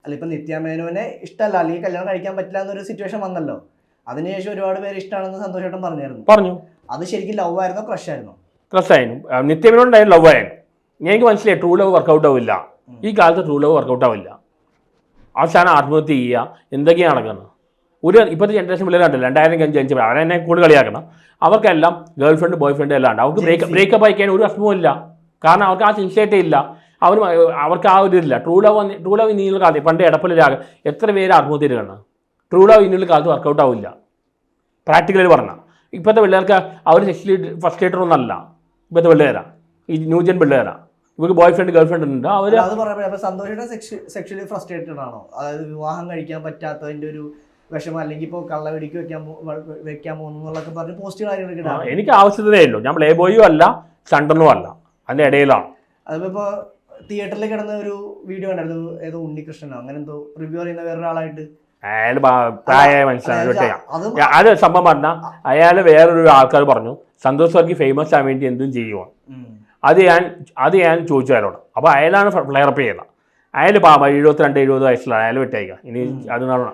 അല്ല ഇപ്പൊ നിത്യാമേനോനെ ഇഷ്ടമല്ല അല്ലെങ്കിൽ കല്യാണം കഴിക്കാൻ പറ്റില്ല എന്നൊരു സിറ്റുവേഷൻ വന്നല്ലോ. അതിനുശേഷം ഒരുപാട് പേര് ഇഷ്ടമാണെന്ന് സന്തോഷേട്ടൻ പറഞ്ഞു. അത് ശരിക്കും ലവ് ആയിരുന്നോ ക്രഷ് ആയിരുന്നോ? ക്രഷ് ആയിരുന്നു. നിത്യമേനോണ്ടായിരുന്നു ലവ് ആയിരുന്നു. എനിക്ക് മനസ്സിലായി ട്രൂ ലവ് വർക്കൗട്ട് ആവില്ല. ഈ കാലത്ത് ട്രൂ ലവ് വർക്കൗട്ട് ആവില്ല. അവസാനം ആത്മഹത്യ ചെയ്യുക, എന്തൊക്കെയാണ് നടക്കുന്നത്. ഇപ്പോഴത്തെ ജനറേഷൻ പിള്ളേരുണ്ടല്ലോ 2005 അവരെന്നെ കൂടുതൽ കളിയാക്കണം. അവർക്കെല്ലാം ഗേൾ ഫ്രണ്ട് ബോയ് ഫ്രണ്ട് എല്ലാം ഉണ്ട്. അവർക്ക് ബ്രേക്കപ്പ് അയക്കാൻ ഒരു വിഷമവും ഇല്ല. കാരണം അവർക്ക് ആ സിൻസിയറിറ്റി ഇല്ല. അവർക്ക് ആ ഒരു ഇതില്ല. ട്രൂ ലവ് ഇനിയുള്ള കാലത്ത് പണ്ട് എടപ്പള്ളിലാകെ എത്ര പേര് ആത്മഹത്യ ചെയ്യണം. ട്രൂ ലവ് ഇനിയുള്ള കാലത്ത് വർക്കൗട്ട് ആവില്ല. പ്രാക്ടിക്കലി പറഞ്ഞാൽ ഇപ്പോഴത്തെ പിള്ളേർക്ക് അവർ സെക്ച്വലി ഫ്രസ്ട്രേറ്റഡ് ഒന്നല്ല. ഇപ്പോഴത്തെ പിള്ളേരാണ്, ഈ ന്യൂജൻ പിള്ളേരാണ്. ഇവർക്ക് ബോയ് ഫ്രണ്ട് ഗേൾ ഫ്രണ്ട് ഉണ്ട്. അവർ അത് പറയുമ്പോൾ സന്തോഷേട്ടൻ സെക്ഷലി ഫ്രസ്ട്രേറ്റഡ് ആണോ? അതായത് വിവാഹം കഴിക്കാൻ പറ്റാത്തതിൻ്റെ ഒരു വിഷമം, അല്ലെങ്കിൽ ഇപ്പോൾ കള്ളവെടിക്ക് വെക്കാൻ പോകുന്നൊക്കെ പറഞ്ഞ് പോസ്റ്റ് കാര്യങ്ങളൊക്കെ. എനിക്ക് ആവശ്യത്തിനേ ഉള്ളൂ. ഞാൻ പ്ലേ ബോയും അല്ല ഷണ്ടനും അല്ല, അതിൻ്റെ ഇടയിലാണ്. അതിപ്പോൾ തിയേറ്ററിൽ കിടന്ന ഒരു വീഡിയോ ഉണ്ടായിരുന്നു, ഏതോ ഉണ്ണികൃഷ്ണനോ അങ്ങനെ എന്തോ റിവ്യൂ പറയുന്ന വേറൊരാളായിട്ട്. അയാൾ പ്രായമായ മനസ്സിലാണ്. അത് സംഭവം പറഞ്ഞാൽ അയാൾ വേറൊരു ആൾക്കാർ പറഞ്ഞു സന്തോഷ് വർഗി ഫേമസ് ആവാൻ വേണ്ടി എന്തും ചെയ്യുമോ. അത് ഞാൻ ചോദിച്ചു അയാളോട്. അപ്പോൾ അയാളാണ് ഫ്ലെയറപ്പ് ചെയ്യുന്നത്. അയാൾ 72-70 വയസ്സിലാണ്. അയാൾ വിട്ടേക്കുക. ഇനി അത് നടണം.